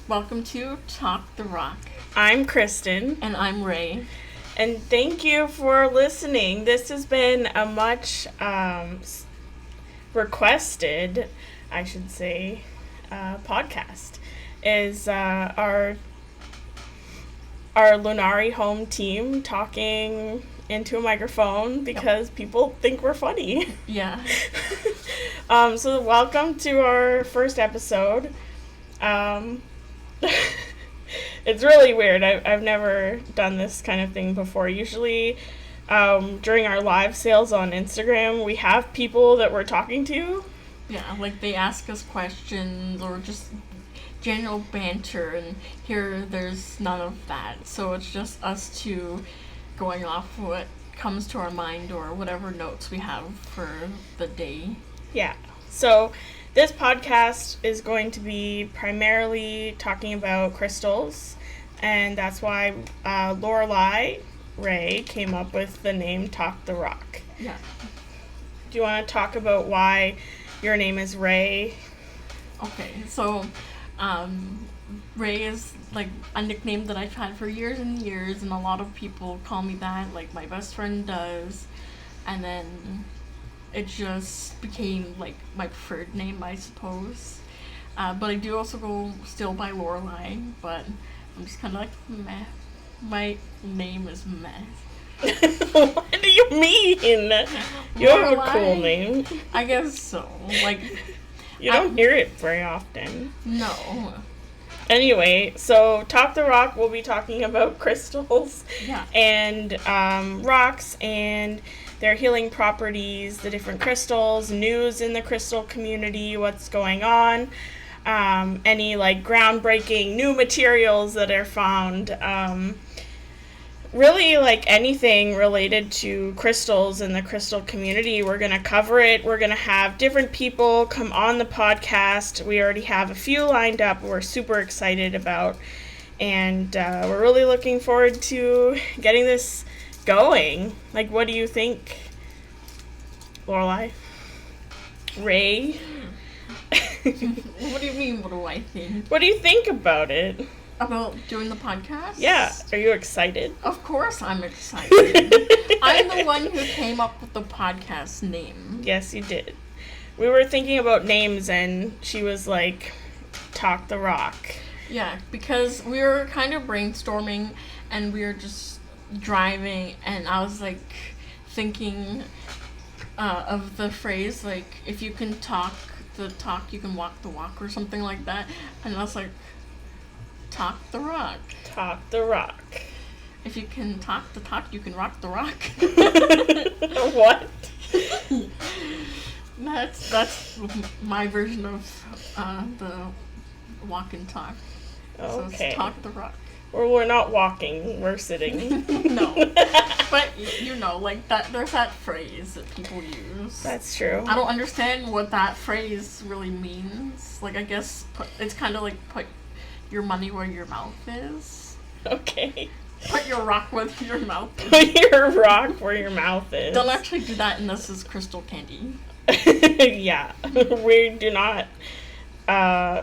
Welcome to Talk the Rock. I'm Kristen. And I'm Ray. And thank you for listening. This has been a much requested, I should say, podcast. Is our Lunari home team talking into a microphone because people think we're funny. Yeah. So welcome to our first episode. It's really weird. I've never done this kind of thing before. Usually, during our live sales on Instagram, we have people that we're talking to. Yeah, like they ask us questions or just general banter, and here there's none of that. So it's just us two going off what comes to our mind or whatever notes we have for the day. Yeah. So this podcast is going to be primarily talking about crystals, and that's why Lorelai Ray came up with the name Talk the Rock. Yeah. Do you want to talk about why your name is Ray? Okay, so Ray is like a nickname that I've had for years and years, and a lot of people call me that, like my best friend does, and then it just became like my preferred name, I suppose. But I do also go still by Lorelai, but I'm just kind of like, meh. My name is meh. What do you mean? You have a cool name. I guess so. Like, you don't hear it very often. No. Anyway, so Talk the Rock, we'll be talking about crystals and rocks and their healing properties, the different crystals, news in the crystal community, what's going on, any like groundbreaking new materials that are found, really like anything related to crystals in the crystal community. We're going to cover it. We're going to have different people come on the podcast. We already have a few lined up we're super excited about, and we're really looking forward to getting this going. Like, what do you think, Lorelai? Ray? What do you mean, what do I think? What do you think about it? About doing the podcast? Yeah. Are you excited? Of course I'm excited. I'm the one who came up with the podcast name. Yes, you did. We were thinking about names, and she was like, Talk the Rock. Yeah, because we were kind of brainstorming, and we were just driving, and I was like thinking of the phrase, like, if you can talk the talk, you can walk the walk, or something like that. And I was like, Talk the Rock. Talk the Rock. If you can talk the talk, you can rock the rock. What? That's my version of the walk and talk. Okay. So it's Talk the Rock. Well, we're not walking, we're sitting. No. But, you know, like, that. There's that phrase that people use. That's true. I don't understand what that phrase really means. Like, I guess it's kind of like put your money where your mouth is. Okay. Put your rock where your mouth is. Put your rock where your mouth is. Don't actually do that unless it's crystal candy. Yeah. We do not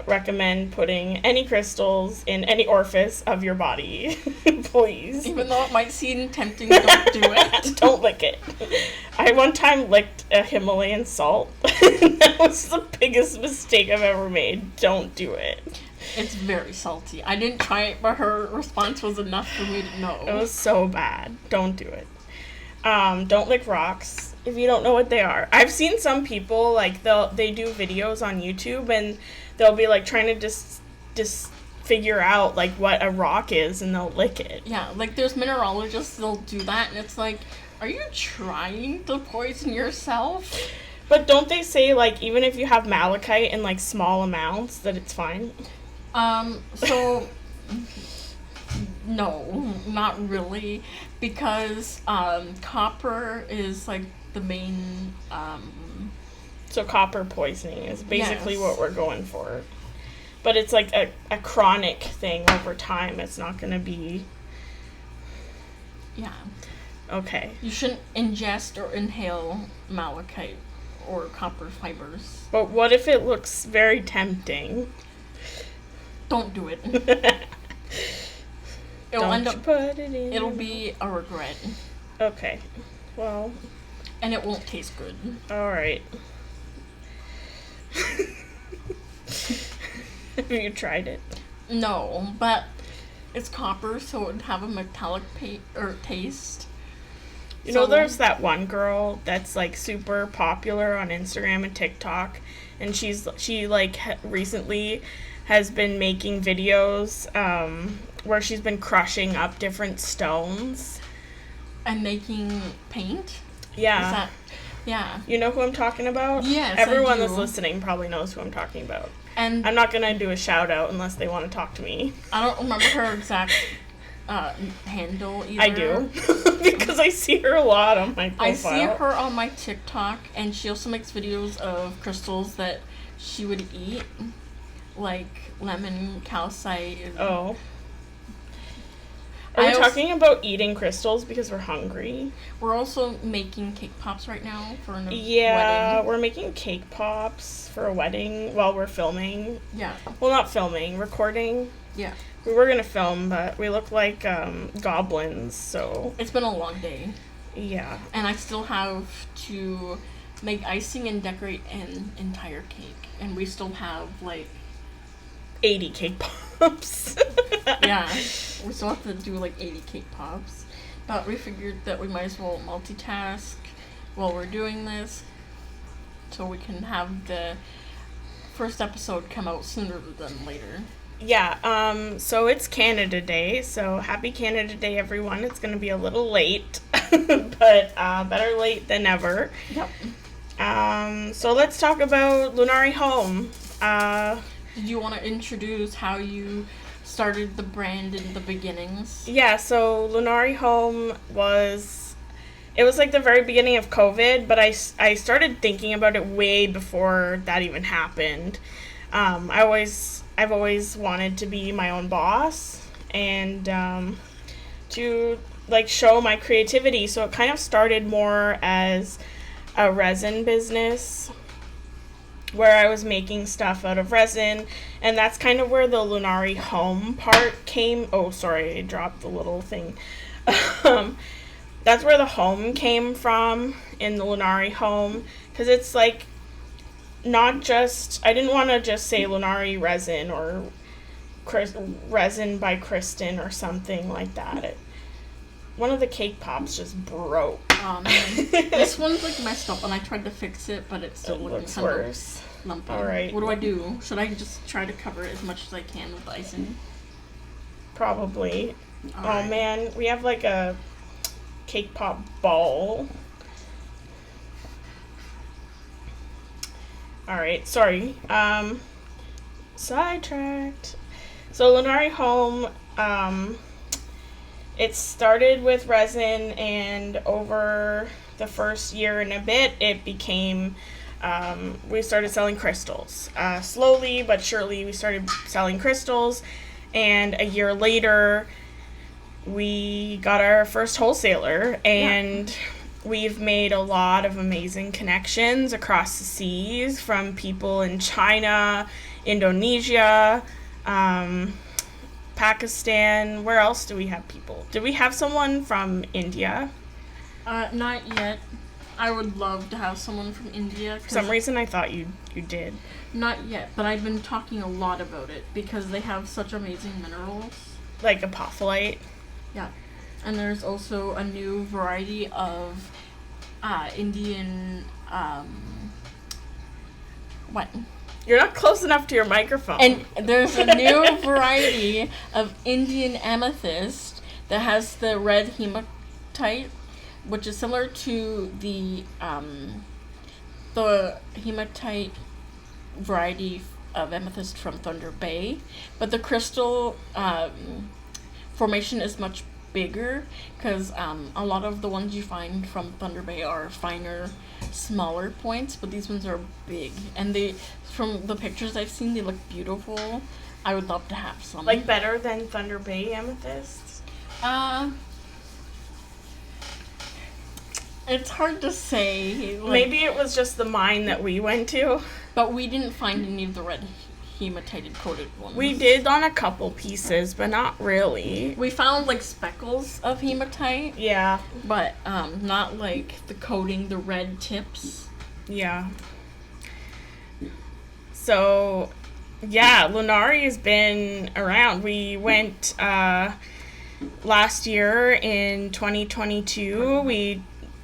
recommend putting any crystals in any orifice of your body. Please. Even though it might seem tempting, don't do it. Don't lick it. I one time licked a Himalayan salt. That was the biggest mistake I've ever made. Don't do it. It's very salty. I didn't try it, but her response was enough for me to know. It was so bad. Don't do it. Don't lick rocks if you don't know what they are. I've seen some people, like, they do videos on YouTube, and they'll be, like, trying to just figure out, like, what a rock is, and they'll lick it. Yeah, like, there's mineralogists that'll do that, and it's like, are you trying to poison yourself? But don't they say, like, even if you have malachite in, like, small amounts, that it's fine? So, no, not really, because, copper is, like, the main, So copper poisoning is basically Yes. what we're going for. But it's, like, a chronic thing over time. It's not going to be... Yeah. Okay. You shouldn't ingest or inhale malachite or copper fibers. But what if it looks very tempting? Don't do it. Don't end you up. put it in. It'll be a regret, Okay. Well, and it won't taste good. all right. Have you tried it? No, but it's copper, so it would have a metallic taste. You know, there's that one girl that's like super popular on Instagram and TikTok, and she like recently has been making videos where she's been crushing up different stones and making paint. Yeah. Is that, yeah. You know who I'm talking about? Yes, Everyone I do. that's listening probably knows who I'm talking about. And I'm not gonna do a shout out unless they want to talk to me. I don't remember her exact handle either. I do. Because I see her a lot on my profile. I see her on my TikTok, and she also makes videos of crystals that she would eat, like lemon, calcite. Oh. Are we talking about eating crystals because we're hungry? We're also making cake pops right now for a Yeah, wedding. we're making cake pops for a wedding while we're filming. Yeah. Well, not filming, recording. Yeah. We were gonna film, but we look like goblins, so... It's been a long day. Yeah. And I still have to make icing and decorate an entire cake. And we still have, like... 80 cake pops. Yeah. We still have to do, like, 80 cake pops. But we figured that we might as well multitask while we're doing this. So we can have the first episode come out sooner than later. Yeah, so it's Canada Day, so happy Canada Day, everyone. It's going to be a little late, but better late than never. Yep. So let's talk about Lunari Home. Did you want to introduce how you started the brand in the beginnings? Yeah, so Lunari Home it was like the very beginning of COVID, but I started thinking about it way before that even happened. I've always wanted to be my own boss and to like show my creativity. So it kind of started more as a resin business where I was making stuff out of resin, and that's kind of where the Lunari Home part came. Oh, sorry, I dropped the little thing. That's where the home came from in the Lunari Home, because it's like not just, I didn't want to just say Lunari Resin or Resin by Kristen or something like that. One of the cake pops just broke. Oh man, this one's like messed up, and I tried to fix it, but it's still looking looks worse. Lumpy. All right. What do I do? Should I just try to cover it as much as I can with icing? Probably. All Oh right. man, we have like a cake pop ball. Alright, sorry. Sidetracked. So Lunari Home, it started with resin, and over the first year and a bit, it became, we started selling crystals. Slowly but surely, we started selling crystals, and a year later, we got our first wholesaler, and we've made a lot of amazing connections across the seas from people in China, Indonesia, Pakistan. Where else do we have people? Did we have someone from India? Not yet. I would love to have someone from India. For some reason, I thought you did. Not yet, but I've been talking a lot about it because they have such amazing minerals. Like apophyllite. Yeah. And there's also a new variety of Indian, what? You're not close enough to your microphone. And there's a new variety of Indian amethyst that has the red hematite, which is similar to the hematite variety of amethyst from Thunder Bay, but the crystal formation is much bigger because a lot of the ones you find from Thunder Bay are finer, smaller points, but these ones are big, and from the pictures I've seen, they look beautiful. I would love to have some. Like better than Thunder Bay amethysts? It's hard to say. Maybe it was just the mine that we went to. But we didn't find any of the red hematite coated ones. We did on a couple pieces, but not really. We found like speckles of hematite. Yeah. But not like the coating, the red tips. Yeah. So, yeah, Lunari has been around. We went last year in 2022. We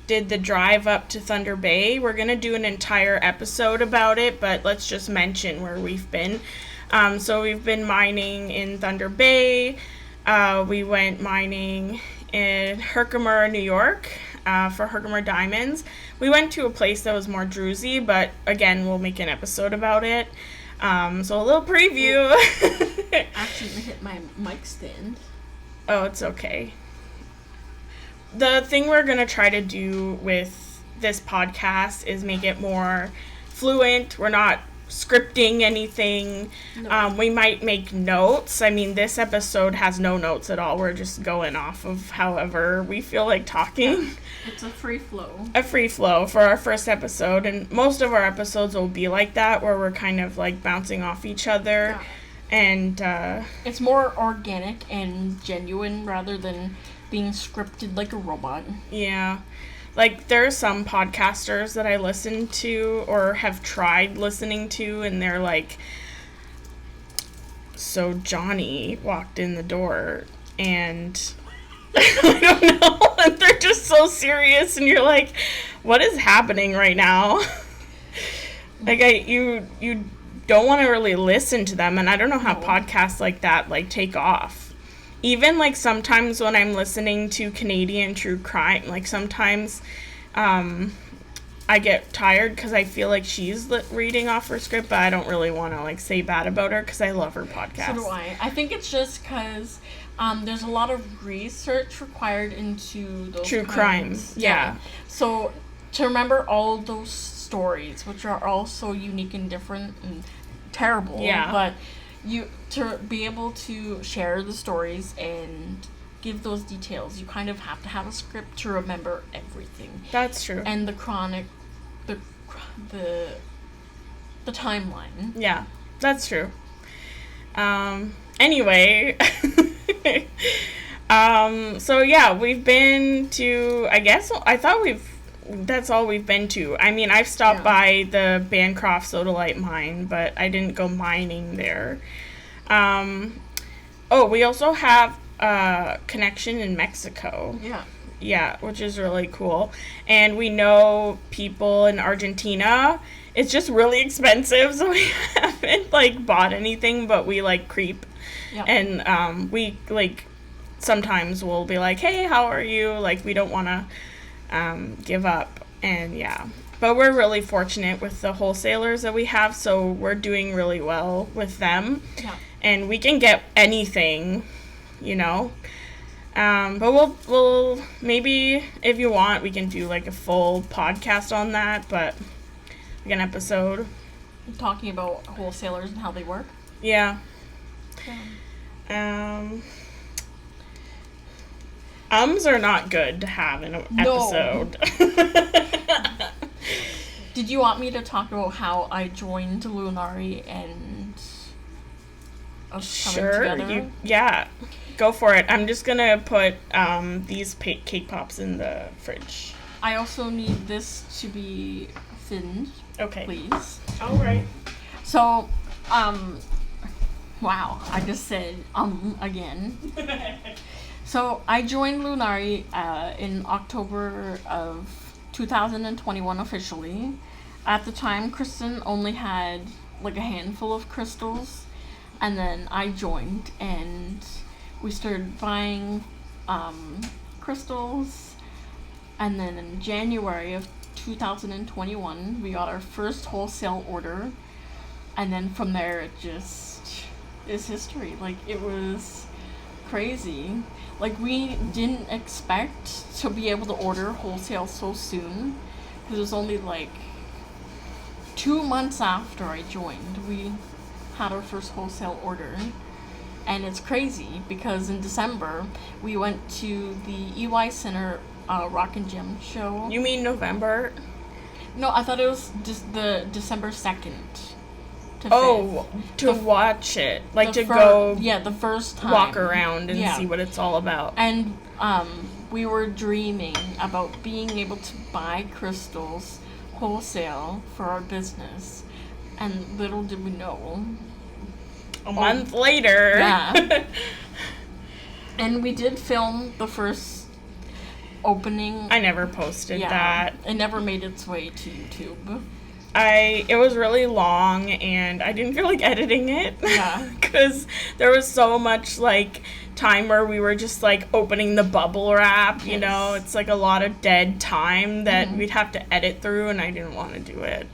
did the drive up to Thunder Bay. We're going to do an entire episode about it, but let's just mention where we've been. So we've been mining in Thunder Bay. We went mining in Herkimer, New York, for Herkimer Diamonds. We went to a place that was more druzy, but again, we'll make an episode about it. So a little preview. Actually, I hit my mic stand. Oh, it's okay. The thing we're going to try to do with this podcast is make it more fluent. We're not scripting anything. No. We might make notes. I mean, this episode has no notes at all. We're just going off of however we feel like talking. It's a free flow. A free flow for our first episode. And most of our episodes will be like that, where we're kind of like bouncing off each other. Yeah. And it's more organic and genuine rather than being scripted like a robot. yeah. Like, there are some podcasters that I listen to or have tried listening to, and they're like, so Johnny walked in the door, and I don't know, and they're just so serious, and you're like, what is happening right now? Like, you don't want to really listen to them, and I don't know how podcasts like that, like, take off. Even, like, sometimes when I'm listening to Canadian true crime, like, sometimes I get tired because I feel like she's reading off her script, but I don't really want to, like, say bad about her because I love her podcast. So do I. I think it's just because there's a lot of research required into those true crime. Yeah. So to remember all those stories, which are all so unique and different and terrible, but to be able to share the stories and give those details, you kind of have to have a script to remember everything. That's true. And the timeline. Yeah, that's true. Anyway, so yeah, we've been to, that's all we've been to. I mean, I've stopped by the Bancroft Sodalite mine, but I didn't go mining there. We also have a connection in Mexico. Yeah. Yeah, which is really cool. And we know people in Argentina. It's just really expensive, so we haven't, like, bought anything, but we, like, creep. Yeah. And we, like, sometimes we'll be like, hey, how are you? Like, we don't want to give up. And, yeah. But we're really fortunate with the wholesalers that we have, so we're doing really well with them. Yeah. And we can get anything, you know. But we'll maybe, if you want, we can do, like, a full podcast on that, but like an episode. Talking about wholesalers and how they work? Yeah. Ums are not good to have in an episode. Did you want me to talk about how I joined Lunari and us coming together? Yeah. Go for it. I'm just gonna put these cake pops in the fridge. I also need this to be thinned. Okay. Please. All right. So, wow, I just said again. So I joined Lunari in October of 2021 officially. At the time, Kristen only had like a handful of crystals, and then I joined and we started buying crystals, and then in January of 2021 we got our first wholesale order, and then from there it just is history. Like, it was crazy. Like, we didn't expect to be able to order wholesale so soon, because it was only like 2 months after I joined we had our first wholesale order. And it's crazy because in December we went to the EY Center Rock and Gem show. You mean November? No, I thought it was just the December 2nd, to Oh, Fifth. to watch it. Like, to The go yeah, the first time. walk around and Yeah. see what it's all about. And we were dreaming about being able to buy crystals wholesale for our business. And little did we know. A month later. Yeah. And we did film the first opening. I never posted that. It never made its way to YouTube. It was really long, and I didn't feel like editing it. Yeah. Because there was so much, like, time where we were just, like, opening the bubble wrap, you know? It's, like, a lot of dead time that we'd have to edit through, and I didn't want to do it.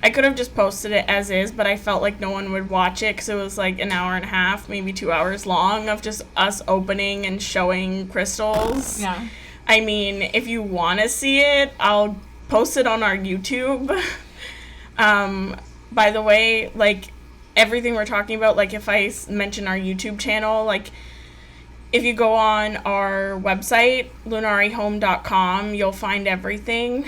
I could have just posted it as is, but I felt like no one would watch it because it was, like, an hour and a half, maybe 2 hours long of just us opening and showing crystals. Yeah. I mean, if you want to see it, I'll post it on our YouTube. By the way, like, everything we're talking about, like, if I mention our YouTube channel, like, if you go on our website, lunarihome.com, you'll find everything,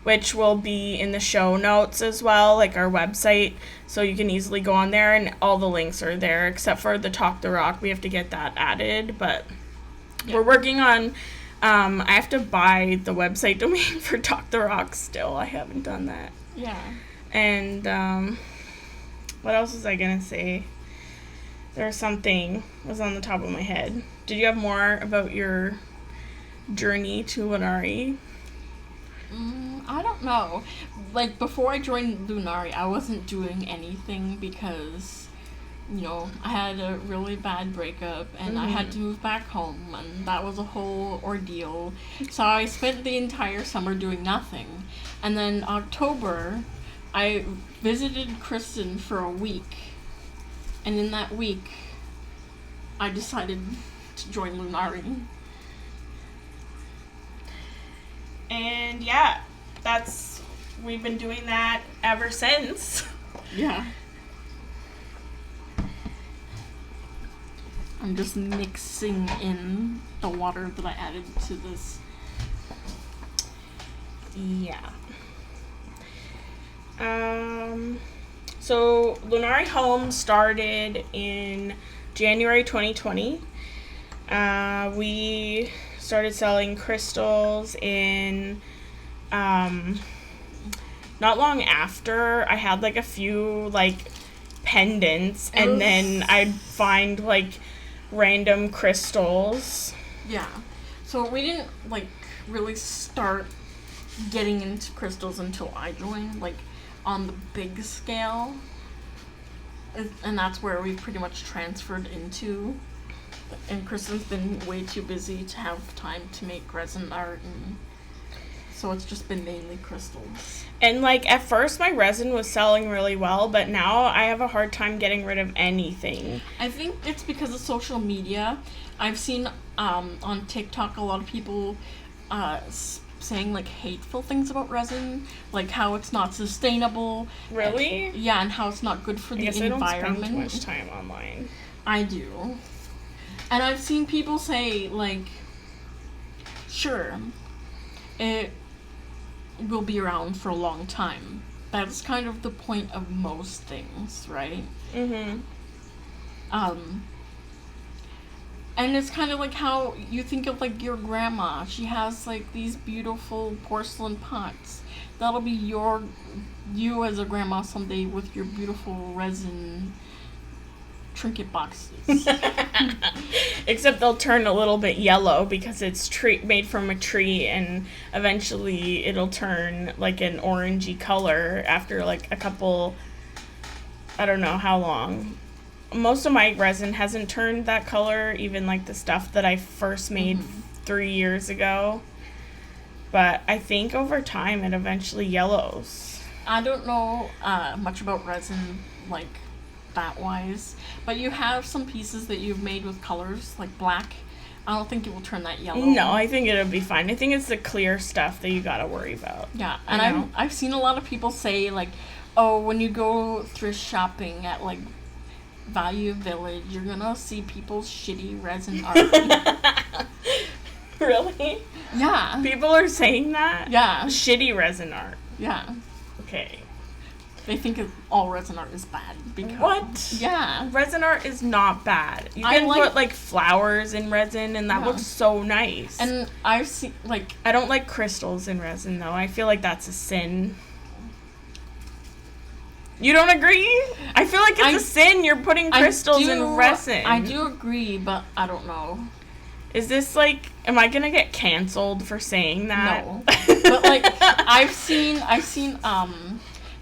which will be in the show notes as well, like our website, so you can easily go on there, and all the links are there, except for the Talk the Rock. We have to get that added, but we're working on, I have to buy the website domain for Talk the Rock still. I haven't done that. Yeah. And, what else was I gonna say? There was something was on the top of my head. Did you have more about your journey to Lunari? I don't know. Like, before I joined Lunari, I wasn't doing anything because, you know, I had a really bad breakup and I had to move back home, and that was a whole ordeal. So I spent the entire summer doing nothing. And then October, I visited Kristen for a week. And in that week, I decided to join Lunari. And yeah, we've been doing that ever since. Yeah. I'm just mixing in the water that I added to this. Yeah. So Lunari Home started in January 2020. We started selling crystals in, not long after. I had, like, a few, like, pendants, and then I'd find, like, random crystals. Yeah. So we didn't, like, really start getting into crystals until I joined, like, on the big scale. And that's where we pretty much transferred into. And Kristen's been way too busy to have time to make resin art, and so it's just been mainly crystals. And, like, at first my resin was selling really well, but now I have a hard time getting rid of anything. I think it's because of social media. I've seen on TikTok a lot of people saying, like, hateful things about resin, like how it's not sustainable. Really? Yeah, and how it's not good for the environment. I don't spend too much time online. I do. And I've seen people say, like, sure, it will be around for a long time. That's kind of the point of most things, right? Mm-hmm. And it's kind of like how you think of, like, your grandma. She has, like, these beautiful porcelain pots. That'll be you as a grandma someday with your beautiful resin trinket boxes. Except they'll turn a little bit yellow because it's made from a tree, and eventually it'll turn, like, an orangey color after, like, a couple, I don't know how long. Most of my resin hasn't turned that color, even, like, the stuff that I first made 3 years ago. But I think over time it eventually yellows. I don't know much about resin, like, that wise, but you have some pieces that you've made with colors, like black. I don't think it will turn that yellow. No, I think it'll be fine. I think it's the clear stuff that you gotta worry about. Yeah, and I've seen a lot of people say, like, oh, when you go thrift shopping at, like, Value Village, you're gonna see people's shitty resin art. Really? Yeah. People are saying that? Yeah. Shitty resin art. Yeah. Okay. They think all resin art is bad. Because, What? Yeah. Resin art is not bad. You I can like- put, like, flowers in resin, and that Yeah. looks so nice. And I've seen, like... I don't like crystals in resin, though. I feel like that's a sin. You don't agree? I feel like it's a sin. You're putting crystals in resin. I do agree, but I don't know. Is this, like... Am I gonna get canceled for saying that? No. But, like, I've seen,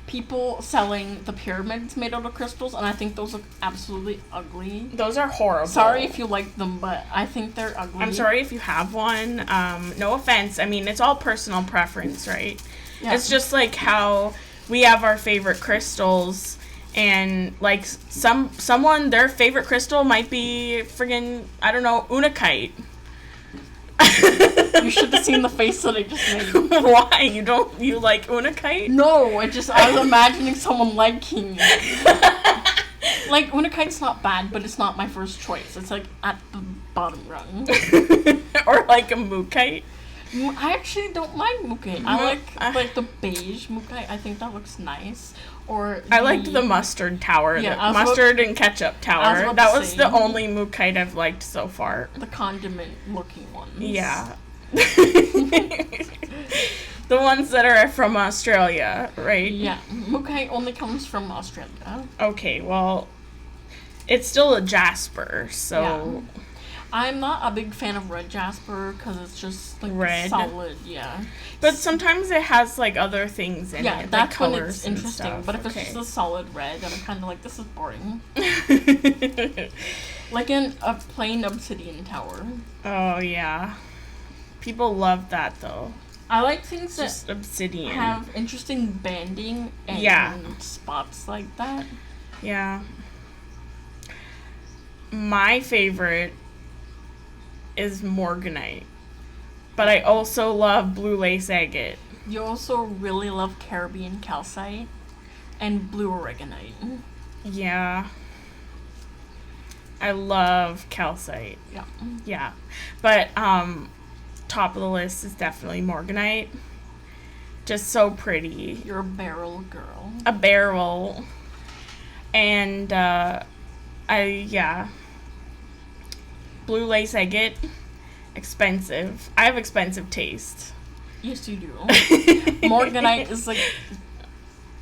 people selling the pyramids made out of crystals, and I think those look absolutely ugly. Those are horrible. Sorry if you like them, but I think they're ugly. I'm sorry if you have one. No offense. I mean, it's all personal preference, right? Yeah. It's just like how we have our favorite crystals, and like someone their favorite crystal might be friggin', I don't know, unakite. You should have seen the face that I just made. Why? You like unakite? No, I was imagining someone liking it. Like, unakite's not bad, but it's not my first choice. It's like at the bottom rung. Or like a mookite. I actually don't mind mookite. I like the beige mookite. I think that looks nice. Or I liked the mustard tower. Yeah, the mustard and ketchup tower. That was the say. only mookite I've liked so far. The condiment looking ones. Yeah. The ones that are from Australia, right? Yeah. Mookite only comes from Australia. Okay, well, it's still a jasper, so... Yeah. I'm not a big fan of red jasper because it's just like Red. solid, yeah. But sometimes it has like other things in Yeah, it, that's like when colors it's and interesting. stuff. But if it's Okay. just a solid red, then I'm kind of like, this is boring. Like in a plain obsidian tower. Oh, yeah. People love that, though. I like things that Just obsidian. have interesting banding and Yeah. spots like that. Yeah. My favorite is morganite. But I also love blue lace agate. You also really love Caribbean calcite and blue oregonite. Yeah. I love calcite. Yeah. Yeah. But top of the list is definitely morganite. Just so pretty. You're a barrel girl. A barrel. And blue lace agate, expensive. I have expensive taste. Yes, you do. Morganite is like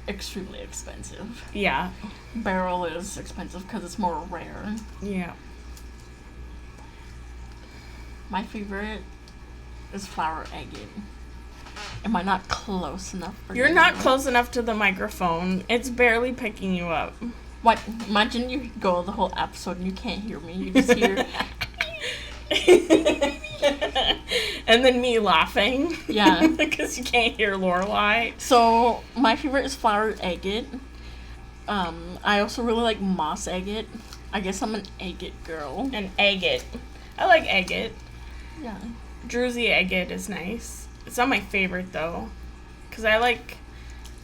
extremely expensive. Yeah. Beryl is expensive because it's more rare. Yeah. My favorite is flower agate. Am I not close enough for you? You're not close enough to the microphone. It's barely picking you up. What? Imagine you go the whole episode and you can't hear me. You just hear... And then me laughing. Yeah. Because you can't hear Lorelai. So, my favorite is flower agate. I also really like moss agate. I guess I'm an agate girl. And agate. I like agate. Yeah. Druzy agate is nice. It's not my favorite, though. Because I like...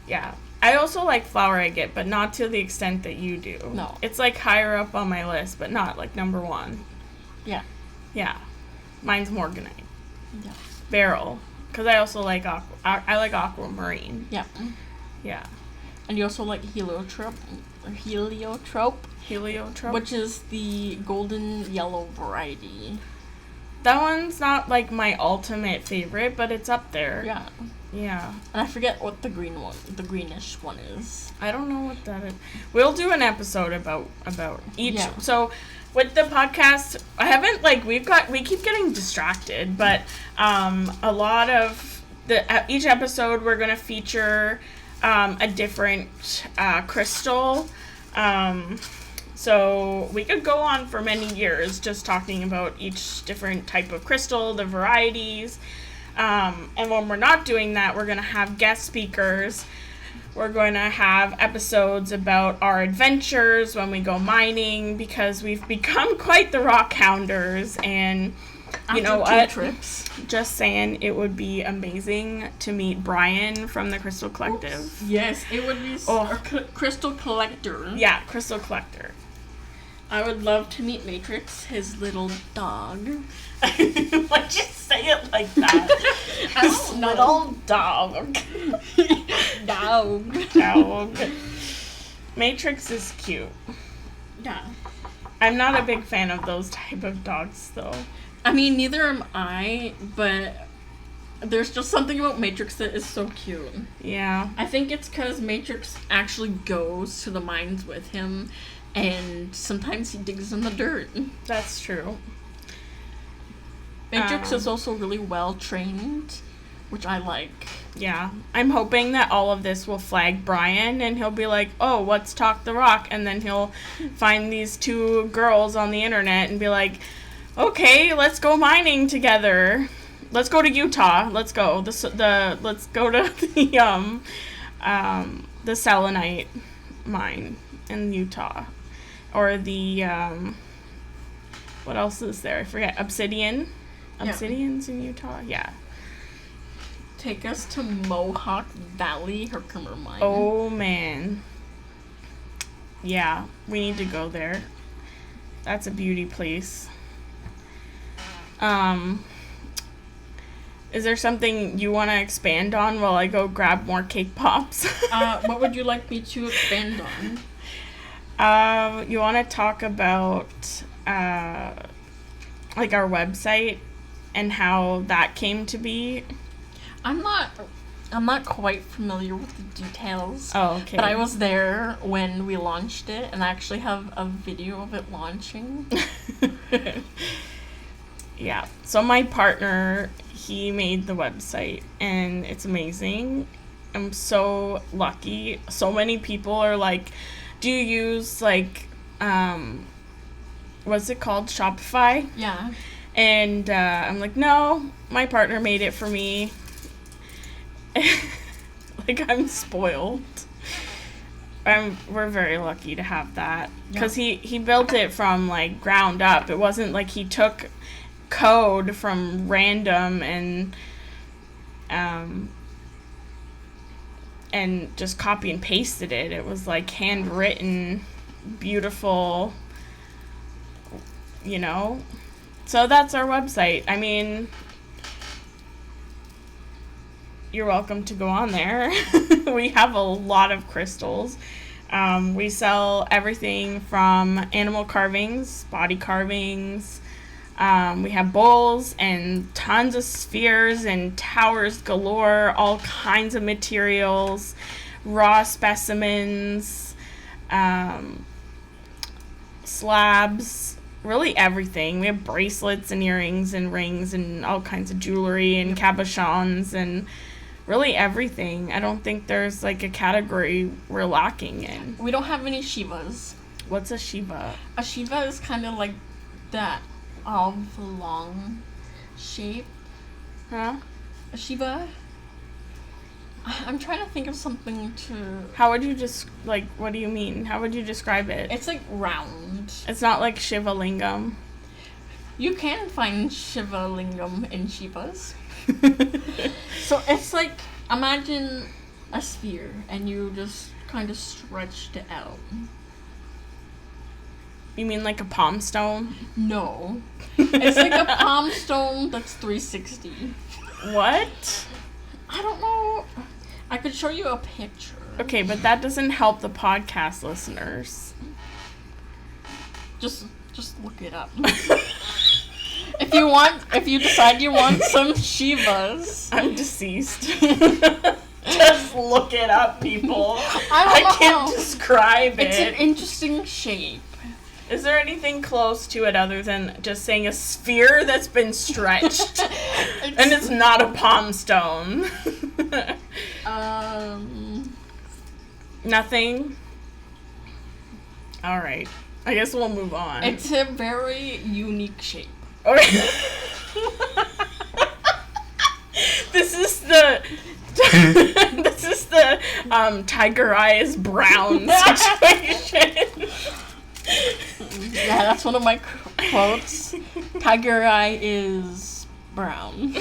Yeah. I also like flower agate, but not to the extent that you do. No. It's, like, higher up on my list, but not, like, number one. Yeah. Yeah. Mine's morganite. Yeah. Beryl. Because I also like I like aquamarine. Yeah. Yeah. And you also like heliotrope, Heliotrope. which is the golden yellow variety. That one's not, like, my ultimate favorite, but it's up there. Yeah. Yeah. And I forget what the greenish one is. I don't know what that is. We'll do an episode about each. Yeah. So with the podcast, I haven't, like, we keep getting distracted, but a lot of each episode we're going to feature a different crystal. So we could go on for many years just talking about each different type of crystal, the varieties. And when we're not doing that, we're going to have guest speakers. We're going to have episodes about our adventures when we go mining, because we've become quite the rock hounders. And you know what? Trips. Just saying, it would be amazing to meet Brian from the Crystal Collective. Oops. Yes, it would be Crystal Collector. Yeah, Crystal Collector. I would love to meet Matrix, his little dog. Why'd you say it like that? His little dog. Dog. Matrix is cute. Yeah. I'm not a big fan of those type of dogs, though. I mean, neither am I, but there's just something about Matrix that is so cute. Yeah. I think it's because Matrix actually goes to the mines with him, and sometimes he digs in the dirt. That's true. Matrix is also really well trained, which I like. Yeah. I'm hoping that all of this will flag Brian, and he'll be like, oh, what's Talk the Rock? And then he'll find these two girls on the internet and be like, okay, let's go mining together. Let's go to Utah. Let's go. Let's go to the selenite mine in Utah, or the what else is there? I forget. Obsidian. Obsidian's in Utah. Yeah. Take us to Mohawk Valley Herkimer Mine. Oh man. Yeah, we need to go there. That's a beauty place. Is there something you want to expand on while I go grab more cake pops? What would you like me to expand on? You want to talk about like our website and how that came to be? I'm not quite familiar with the details. Oh, okay. But I was there when we launched it, and I actually have a video of it launching. Yeah. So my partner, he made the website, and it's amazing. I'm so lucky. So many people are like, do you use like what's it called? Shopify? Yeah. And I'm like, no, my partner made it for me. Like, I'm spoiled. We're very lucky to have that. Because he built it from, like, ground up. It wasn't like he took code from random and just copy and pasted it. It was, like, handwritten, beautiful, you know? So that's our website. I mean, you're welcome to go on there. We have a lot of crystals. We sell everything from animal carvings, body carvings. We have bowls and tons of spheres and towers galore, all kinds of materials, raw specimens, slabs, really everything. We have bracelets and earrings and rings and all kinds of jewelry and cabochons and really everything. I don't think there's like a category we're lacking in. We don't have any Shivas. What's a Shiva? A Shiva is kind of like that oblong shape. Huh? A Shiva? I'm trying to think of something to... How would you just, like, what do you mean? How would you describe it? It's like round. It's not like Shiva Lingam. You can find Shiva Lingam in Shivas. So it's like, imagine a sphere and you just kind of stretched it out. You mean like a palm stone? No. It's like a palm stone that's 360. What? I don't know. I could show you a picture. Okay, but that doesn't help the podcast listeners. Just look it up. If you decide you want some Shivas. I'm deceased. Just look it up, people. I can't describe it. It's an interesting shape. Is there anything close to it other than just saying a sphere that's been stretched? And it's not a palm stone. Nothing? Alright. I guess we'll move on. It's a very unique shape. Okay. This is the Tiger Eyes Brown situation. Yeah, that's one of my quotes. Tiger Eye is brown.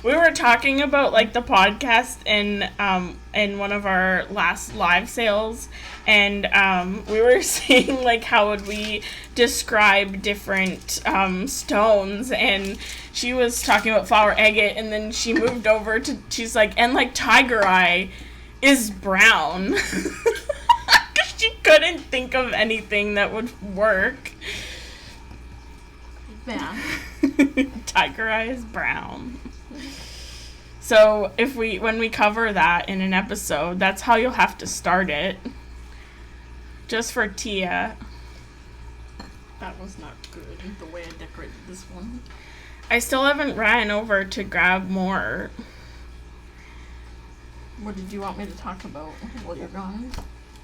We were talking about like the podcast in one of our last live sales, and we were saying like how would we describe different stones, and she was talking about flower agate, and then she moved over to she's like, and like tiger eye is brown. 'Cause she couldn't think of anything that would work. Yeah. Tiger eye is brown. So when we cover that in an episode, that's how you'll have to start it. Just for Tia. That was not good, the way I decorated this one. I still haven't ran over to grab more. What did you want me to talk about while you're gone?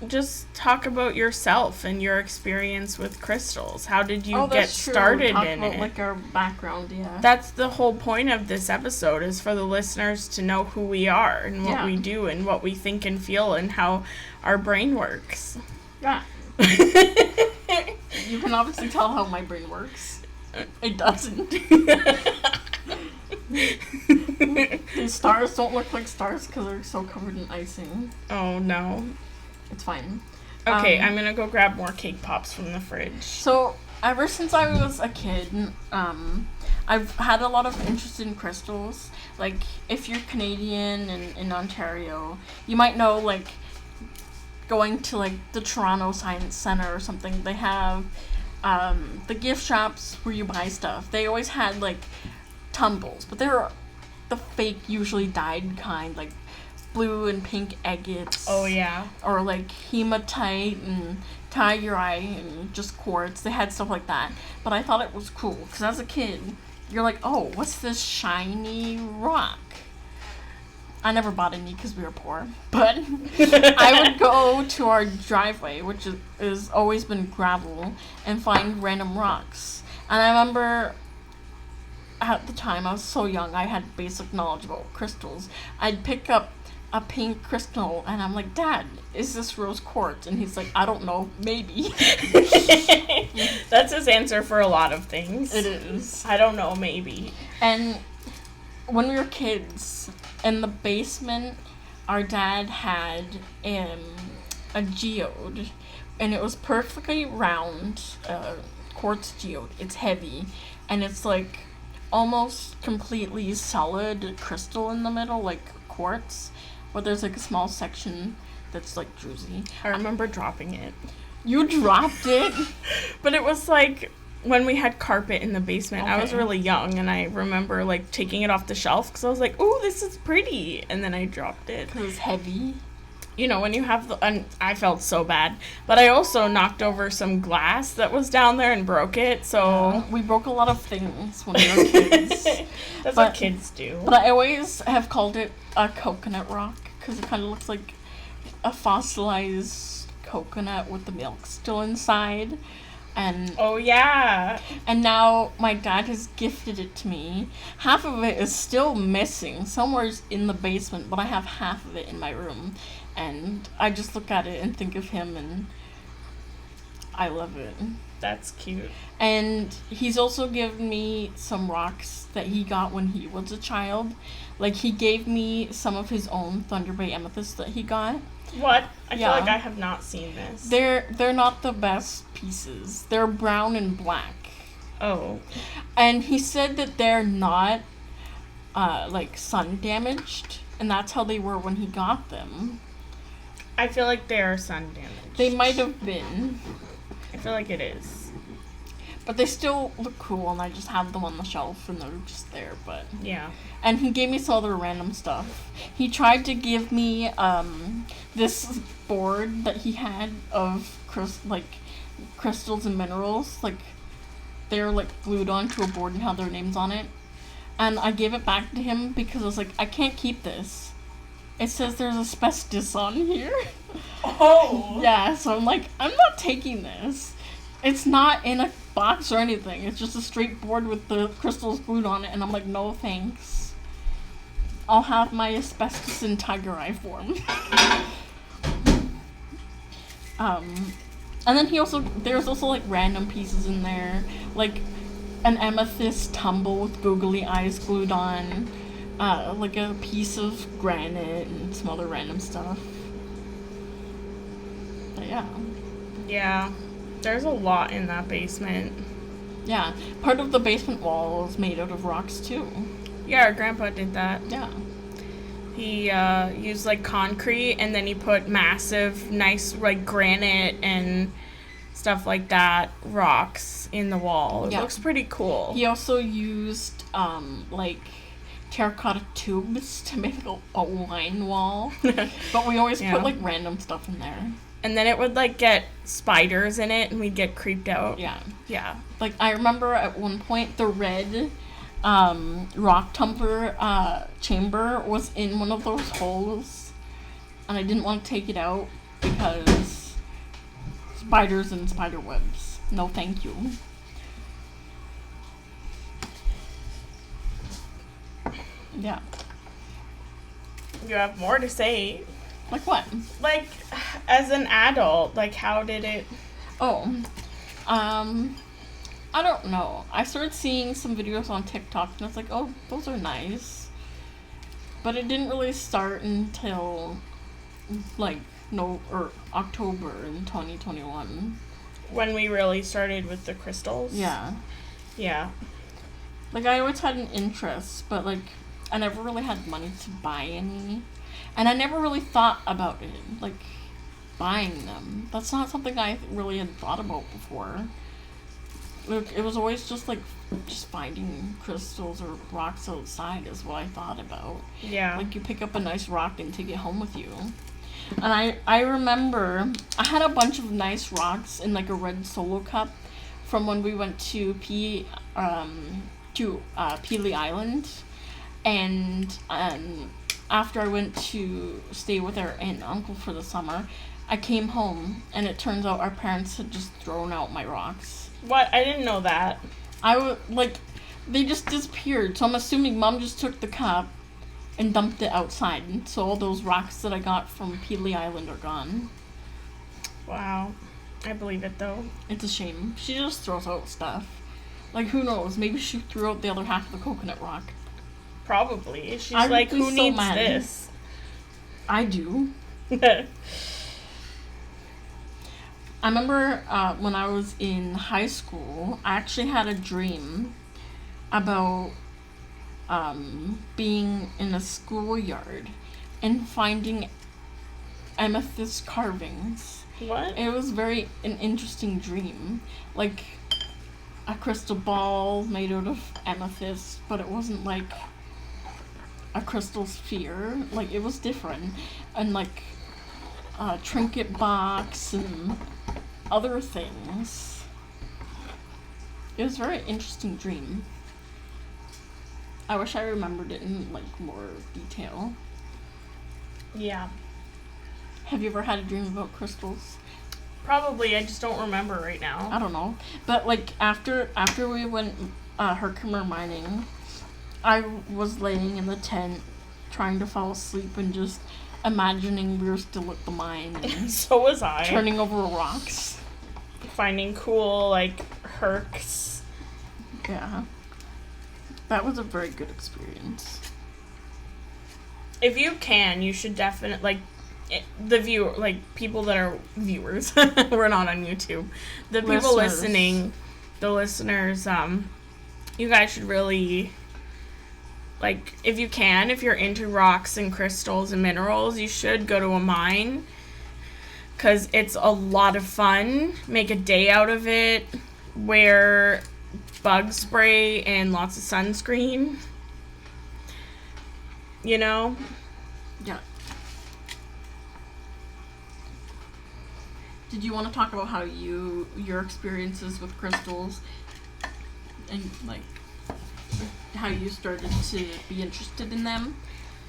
Just talk about yourself and your experience with crystals. How did you get that's true. started Talk in about, it? like, our background, yeah. That's the whole point of this episode, is for the listeners to know who we are and what we do and what we think and feel and how our brain works. Yeah. You can obviously tell how my brain works. It doesn't. These stars don't look like stars because they're so covered in icing. Oh, no. It's fine. Okay, I'm gonna go grab more cake pops from the fridge. So, ever since I was a kid, I've had a lot of interest in crystals. Like, if you're Canadian and in Ontario, you might know, like, going to, like, the Toronto Science Centre or something, they have the gift shops where you buy stuff. They always had, like, tumbles, but they were the fake, usually dyed kind, like blue and pink agates. Oh, yeah. Or, like, hematite and tiger eye and just quartz. They had stuff like that. But I thought it was cool, because as a kid, you're like, oh, what's this shiny rock? I never bought any because we were poor. But I would go to our driveway, which is always been gravel, and find random rocks. And I remember at the time, I was so young, I had basic knowledge about crystals. I'd pick up a pink crystal, and I'm like, Dad, is this rose quartz? And he's like, I don't know, maybe. That's his answer for a lot of things. It is. I don't know, maybe. And when we were kids, in the basement, our dad had a geode, and it was perfectly round, quartz geode. It's heavy, and it's like almost completely solid crystal in the middle, like quartz, but there's like a small section that's like druzy. I remember dropping it. You dropped it? But it was like when we had carpet in the basement. Okay. I was really young, and I remember like taking it off the shelf because I was like, "Ooh, this is pretty," and then I dropped it. Because it's heavy. You know, when you have and I felt so bad. But I also knocked over some glass that was down there and broke it, so... We broke a lot of things when we were kids. That's what kids do. But I always have called it a coconut rock, because it kind of looks like a fossilized coconut with the milk still inside. And oh, yeah. And now my dad has gifted it to me. Half of it is still missing. Somewhere's in the basement, but I have half of it in my room. And I just look at it and think of him, and I love it. That's cute. And he's also given me some rocks that he got when he was a child. Like, he gave me some of his own Thunder Bay amethyst that he got. What? I feel like I have not seen this. They're not the best pieces. They're brown and black. Oh. And he said that they're not, like, sun damaged. And that's how they were when he got them. I feel like they are sun damaged. They might have been. I feel like it is. But they still look cool, and I just have them on the shelf, and they're just there, but... Yeah. And he gave me some other random stuff. He tried to give me, this board that he had of, crystals and minerals. Like, they're, like, glued onto a board and had their names on it. And I gave it back to him because I was like, I can't keep this. It says there's asbestos on here. Oh! Yeah, so I'm like, I'm not taking this. It's not in a box or anything. It's just a straight board with the crystals glued on it. And I'm like, no thanks. I'll have my asbestos in tiger eye form. And then there's also like random pieces in there. Like an amethyst tumble with googly eyes glued on. like a piece of granite and some other random stuff. But yeah. Yeah. There's a lot in that basement. Yeah. Part of the basement wall is made out of rocks too. Yeah, our grandpa did that. Yeah. He used like concrete, and then he put massive, nice like granite and stuff like that rocks in the wall. It looks pretty cool. He also used like terracotta tubes to make a wine wall, but we always put like random stuff in there. And then it would like get spiders in it, and we'd get creeped out. Yeah. Like I remember at one point the red rock tumbler chamber was in one of those holes, and I didn't want to take it out because spiders and spider webs. No, thank you. Yeah. You have more to say. Like what? Like, as an adult, like how did it... Oh, I don't know. I started seeing some videos on TikTok and I was like, oh, those are nice. But it didn't really start until like October in 2021. When we really started with the crystals? Yeah. Yeah. Like I always had an interest, but like I never really had money to buy any. And I never really thought about it, like buying them. That's not something I really had thought about before. Like, it was always just finding crystals or rocks outside is what I thought about. Yeah. Like you pick up a nice rock and take it home with you. And I remember I had a bunch of nice rocks in like a red solo cup from when we went to Peely Island, and after I went to stay with our aunt and uncle for the summer, I came home and it turns out our parents had just thrown out my rocks. What? I didn't know that. They just disappeared. So I'm assuming Mom just took the cup and dumped it outside. So all those rocks that I got from Peely Island are gone. Wow. I believe it though. It's a shame. She just throws out stuff. Like, who knows? Maybe she threw out the other half of the coconut rock. Probably. She's like, who needs this? I do. I remember when I was in high school, I actually had a dream about being in a schoolyard and finding amethyst carvings. What? It was an interesting dream. Like a crystal ball made out of amethyst, but it wasn't like a crystal sphere. Like, it was different. And like a trinket box and other things. It was a very interesting dream. I wish I remembered it in like more detail. Yeah. Have you ever had a dream about crystals? Probably. I just don't remember right now. I don't know. But like after we went Herkimer mining, I was laying in the tent trying to fall asleep and just imagining we were still at the mine. And so was I. Turning over rocks. Finding cool, like, herks. Yeah. That was a very good experience. If you can, you should definitely, people that are viewers, we're not on YouTube. The people listening, the listeners, you guys should really, like, if you can, if you're into rocks and crystals and minerals, you should go to a mine. Because it's a lot of fun. Make a day out of it. Wear bug spray and lots of sunscreen. You know? Yeah. Did you want to talk about how your experiences with crystals and like how you started to be interested in them?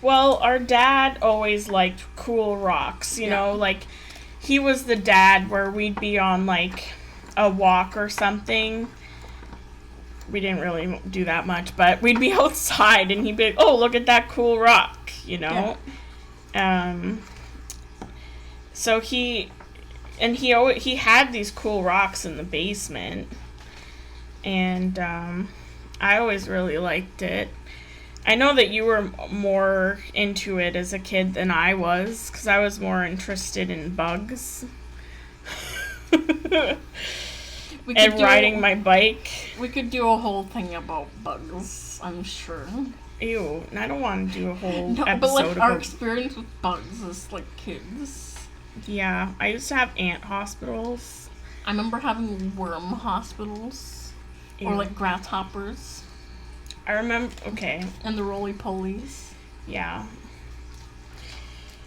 Well, our dad always liked cool rocks, you know, like he was the dad where we'd be on like a walk or something. We didn't really do that much, but we'd be outside and he'd be like, oh, look at that cool rock, you know? Yeah. So he had these cool rocks in the basement, and I always really liked it. I know that you were more into it as a kid than I was, because I was more interested in bugs. And riding my bike. We could do a whole thing about bugs, I'm sure. Ew, I don't want to do a whole episode but like our about... experience with bugs as like kids. Yeah, I used to have ant hospitals. I remember having worm hospitals. Ew. Or like grasshoppers. I remember, okay. And the roly-polies. Yeah.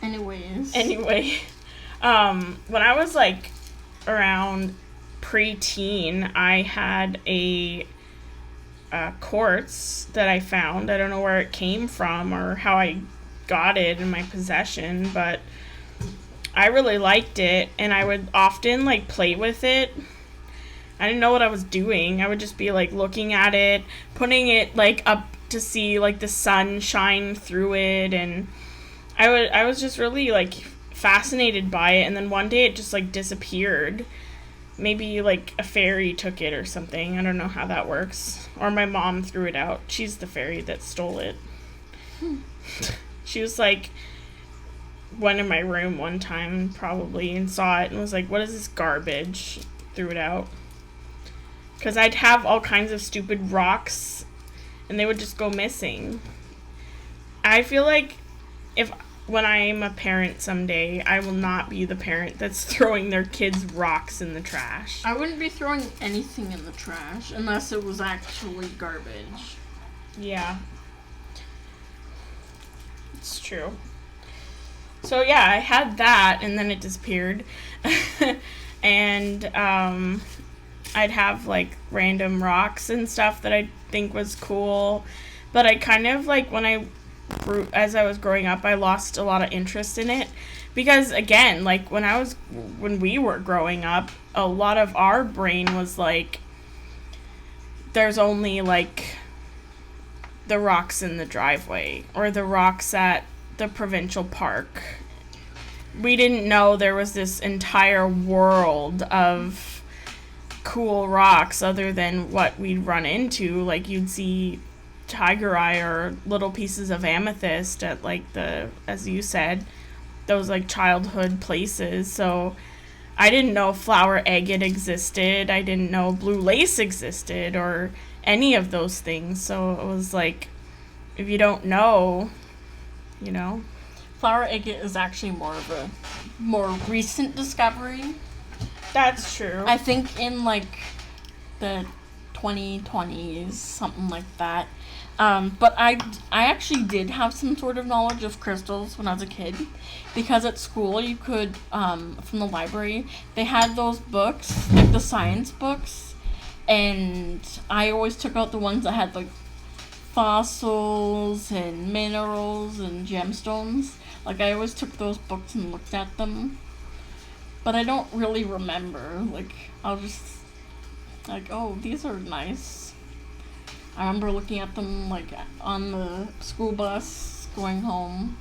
Anyway, when I was like around pre-teen, I had a quartz that I found. I don't know where it came from or how I got it in my possession, but I really liked it, and I would often like play with it. I didn't know what I was doing. I would just be like looking at it, putting it like up to see like the sun shine through it, and I was just really like fascinated by it. And then one day it just like disappeared. Maybe like a fairy took it or something. I don't know how that works. Or my mom threw it out. She's the fairy that stole it. She was like, went in my room one time probably and saw it and was like, what is this garbage? Threw it out. Because I'd have all kinds of stupid rocks, and they would just go missing. I feel like when I'm a parent someday, I will not be the parent that's throwing their kids' rocks in the trash. I wouldn't be throwing anything in the trash unless it was actually garbage. Yeah. It's true. So yeah, I had that, and then it disappeared. And, I'd have, like, random rocks and stuff that I think was cool. But I kind of, like, as I was growing up, I lost a lot of interest in it. Because, again, like, when we were growing up, a lot of our brain was, like, there's only, like, the rocks in the driveway. Or the rocks at the provincial park. We didn't know there was this entire world of cool rocks other than what we'd run into. Like, you'd see tiger eye or little pieces of amethyst at like as you said, those like childhood places. So I didn't know flower agate existed. I didn't know blue lace existed or any of those things. So it was like, if you don't know, you know. Flower agate is actually more recent discovery. That's true. I think in like the 2020s, something like that. But I actually did have some sort of knowledge of crystals when I was a kid, because at school you could, from the library, they had those books, like the science books, and I always took out the ones that had like fossils and minerals and gemstones. Like, I always took those books and looked at them. But I don't really remember. Like, I'll just, like, oh, these are nice. I remember looking at them, like, on the school bus going home.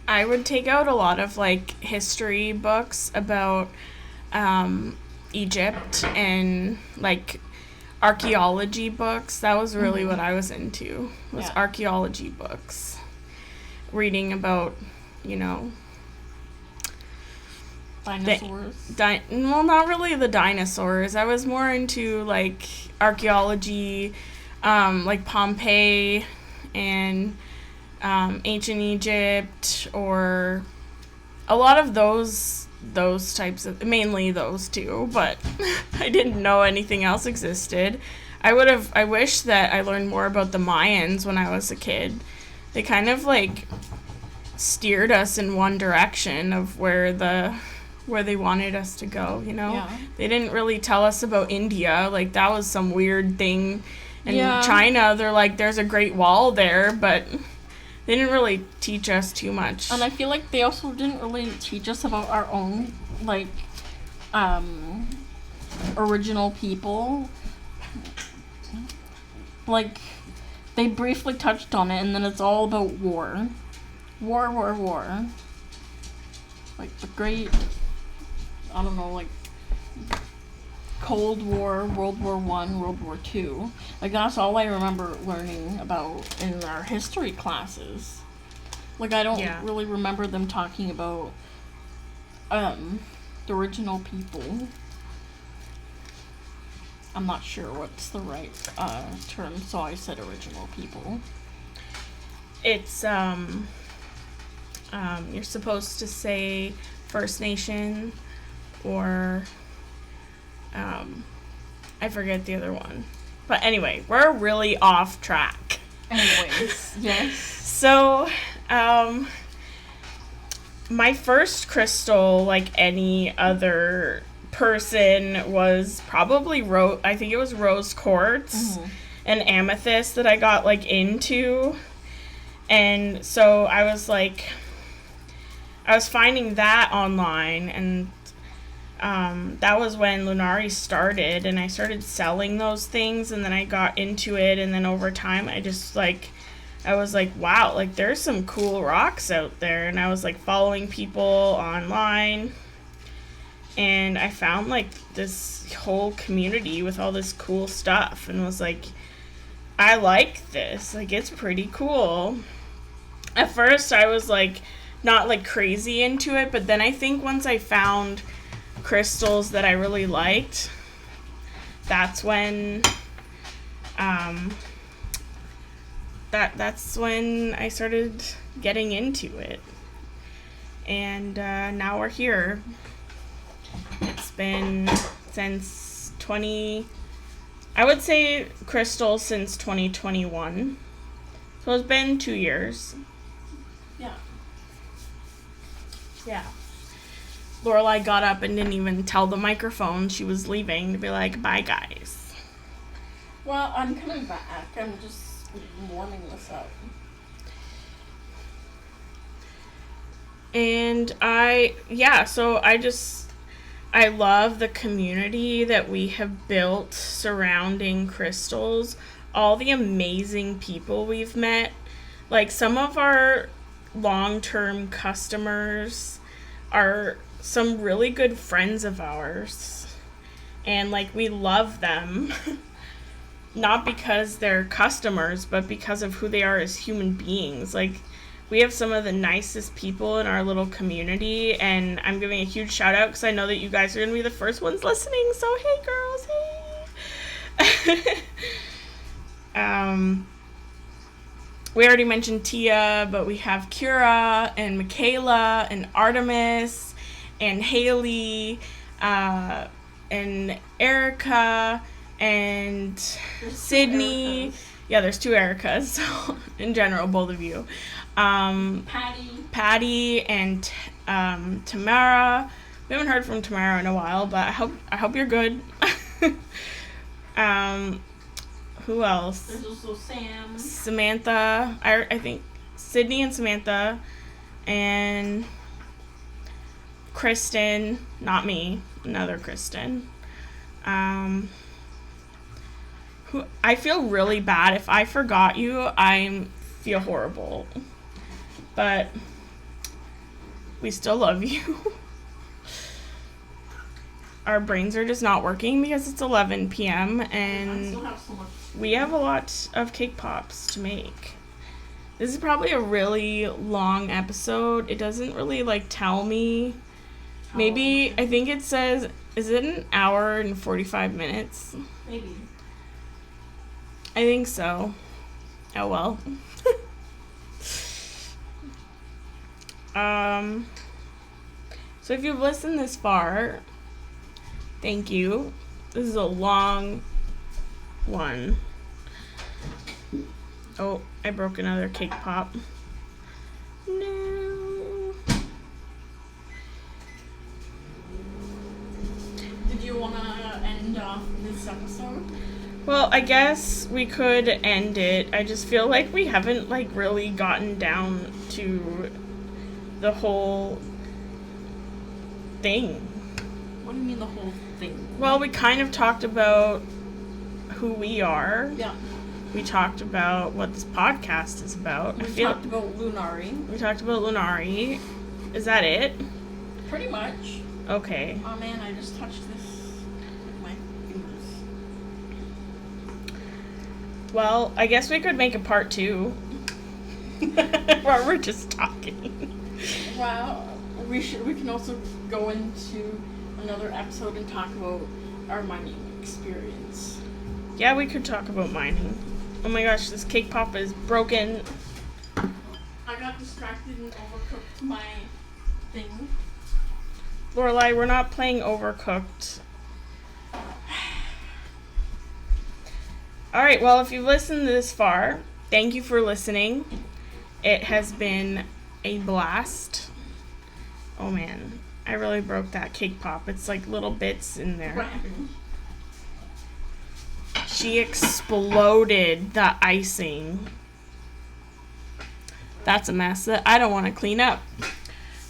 I would take out a lot of, like, history books about Egypt and, like, archaeology books. That was really what I was into, was archaeology books. Reading about, you know... Dinosaurs? Well, not really the dinosaurs. I was more into, like, archaeology, like Pompeii and ancient Egypt, or a lot of those types of, mainly those two, but I didn't know anything else existed. I wish that I learned more about the Mayans when I was a kid. They kind of, like, steered us in one direction of where they wanted us to go, you know? Yeah. They didn't really tell us about India. Like, that was some weird thing. And China, they're like, there's a Great Wall there, but they didn't really teach us too much. And I feel like they also didn't really teach us about our own, like, original people. Like, they briefly touched on it, and then it's all about war. War. Like, the great... I don't know, like, Cold War, World War One, World War Two. Like that's all I remember learning about in our history classes. Like I don't really remember them talking about the original people. I'm not sure what's the right term, so I said original people. It's you're supposed to say First Nation or I forget the other one. But anyway, we're really off track. Anyways, yes. So, my first crystal, like any other person, was probably I think it was rose quartz and amethyst that I got like into. And so I was finding that online, and that was when Lunari started, and I started selling those things, and then I got into it, and then over time I just I was like, wow, like there's some cool rocks out there, and I was like following people online, and I found like this whole community with all this cool stuff, and was like, I like this, like it's pretty cool. At first I was like not like crazy into it, but then I think once I found crystals that I really liked, that's when that's when I started getting into it. And now we're here. It's been since I would say crystals since 2021. So it's been 2 years. Yeah. Lorelai got up and didn't even tell the microphone she was leaving to be like, bye guys. Well, I'm coming back. I'm just warming this up. And I love the community that we have built surrounding crystals. All the amazing people we've met. Like some of our long-term customers are some really good friends of ours, and like we love them not because they're customers, but because of who they are as human beings. Like we have some of the nicest people in our little community, and I'm giving a huge shout out because I know that you guys are going to be the first ones listening, so hey girls, hey. We already mentioned Tia, but we have Kira and Michaela and Artemis and Haley and Erica and Sydney. Yeah, there's 2 Ericas, so in general, both of you. Patty and Tamara. We haven't heard from Tamara in a while, but I hope you're good. Who else? There's also Sam. Samantha. I think Sydney and Samantha. And Kristen. Not me. Another Kristen. Who I feel really bad. If I forgot you, I feel horrible. But we still love you. Our brains are just not working because it's 11 p.m. and we have a lot of cake pops to make. This is probably a really long episode. It doesn't really like tell me. Maybe I think it says, is it an hour and 45 minutes? Maybe. I think so. Oh well. So if you've listened this far, thank you. This is a long one. Oh, I broke another cake pop. No. Did you want to end off this episode? Well, I guess we could end it. I just feel like we haven't like really gotten down to the whole thing. What do you mean the whole thing? Well, we kind of talked about who we are. Yeah. We talked about what this podcast is about. We talked about Lunari. We talked about Lunari. Is that it? Pretty much. Okay. Oh man, I just touched this with my Well, I guess we could make a part 2. Where we're just talking. Well, we can also go into another episode and talk about our mining experience. Yeah, we could talk about mining. Oh my gosh, this cake pop is broken. I got distracted and overcooked my thing. Lorelai, we're not playing Overcooked. Alright, well, if you've listened this far, thank you for listening. It has been a blast. Oh man, I really broke that cake pop. It's like little bits in there. What happened? She exploded the icing. That's a mess that I don't want to clean up.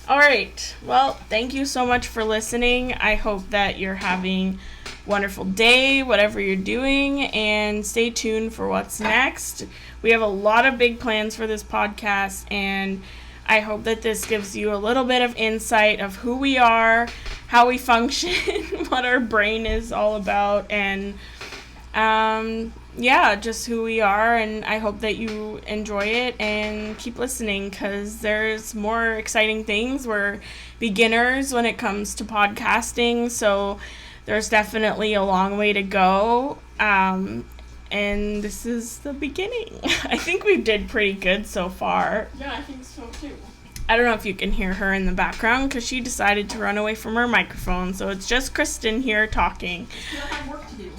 Alright, well, thank you so much for listening. I hope that you're having a wonderful day, whatever you're doing, and stay tuned for what's next. We have a lot of big plans for this podcast, and I hope that this gives you a little bit of insight of who we are, how we function, what our brain is all about, and just who we are. And I hope that you enjoy it and keep listening, because there's more exciting things. We're beginners when it comes to podcasting, so there's definitely a long way to go. And this is the beginning. I think we did pretty good so far. Yeah, I think so too. I don't know if you can hear her in the background because she decided to run away from her microphone. So it's just Kristen here talking. We still have work to do.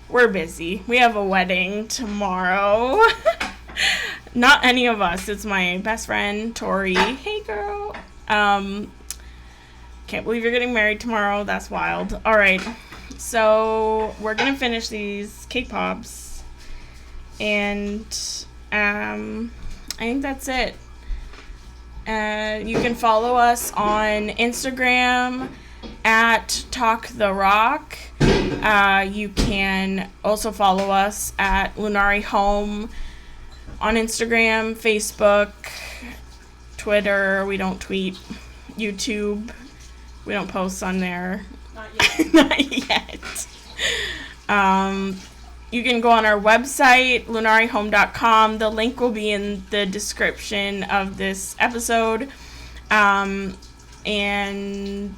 We're busy. We have a wedding tomorrow. Not any of us. It's my best friend, Tori. Hey, girl. Can't believe you're getting married tomorrow. That's wild. All right. So we're going to finish these cake pops. And I think that's it. You can follow us on Instagram at Talk the Rock. You can also follow us at Lunari Home on Instagram, Facebook, Twitter. We don't tweet. YouTube. We don't post on there. Not yet. Not yet. You can go on our website, lunarihome.com. The link will be in the description of this episode. And I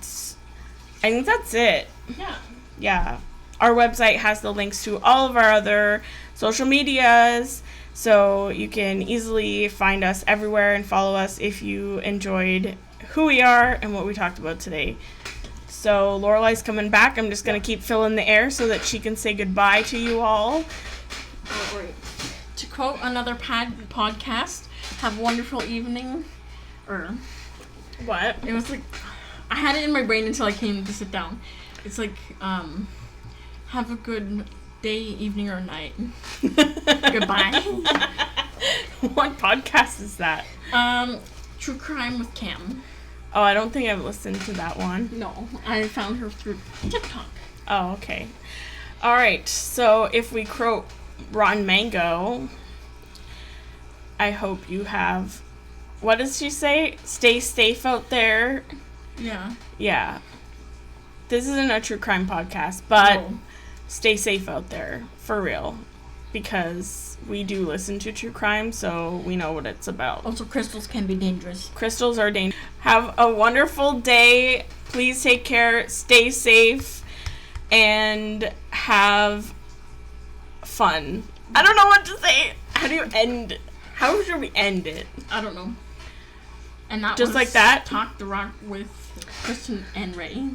think that's it. Yeah. Yeah. Our website has the links to all of our other social medias, so you can easily find us everywhere and follow us if you enjoyed who we are and what we talked about today. So Lorelai's coming back. I'm just going to keep filling the air so that she can say goodbye to you all. Oh, wait. To quote another podcast, have a wonderful evening. Or, What? it was like, I had it in my brain until I came to sit down. It's like, have a good day, evening, or night. Goodbye. What podcast is that? True Crime with Cam. Oh, I don't think I've listened to that one. No, I found her through TikTok. Oh, okay. All right. So if we quote Rotten Mango, I hope you have. What does she say? Stay safe out there. Yeah. Yeah. This isn't a true crime podcast, but No. stay safe out there for real, because we do listen to true crime, so we know what it's about. Also, crystals can be dangerous. Crystals are dangerous. Have a wonderful day. Please take care. Stay safe. And have fun. I don't know what to say. How do you end? How should we end it? I don't know. And that Just was like that? Talk the Rock with Kristen and Ray.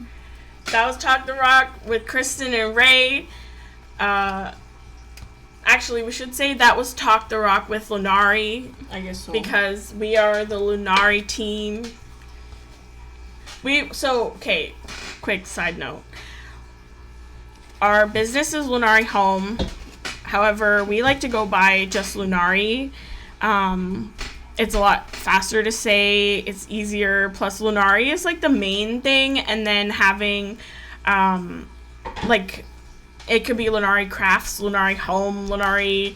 That was Talk the Rock with Kristen and Ray. Actually, we should say that was Talk the Rock with Lunari, I guess so. because we are the Lunari team. Okay, quick side note. Our business is Lunari Home. However, we like to go by just Lunari. It's a lot faster to say. It's easier. Plus, Lunari is like the main thing. And then having, it could be Lunari Crafts, Lunari Home, Lunari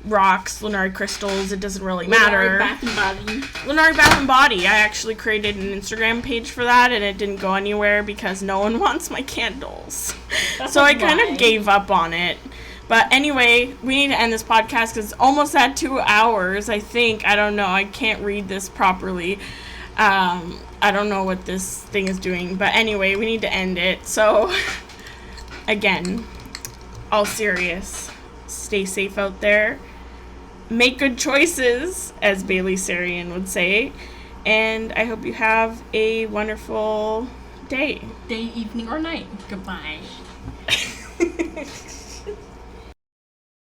Rocks, Lunari Crystals. It doesn't really matter. Lunari Bath and Body. Lunari Bath and Body. I actually created an Instagram page for that, and it didn't go anywhere because no one wants my candles. So I kind of gave up on it. But anyway, we need to end this podcast because it's almost at 2 hours, I think. I don't know. I can't read this properly. I don't know what this thing is doing. But anyway, we need to end it. So, again, all serious. Stay safe out there. Make good choices, as Bailey Sarian would say. And I hope you have a wonderful day. Day, evening, or night. Goodbye.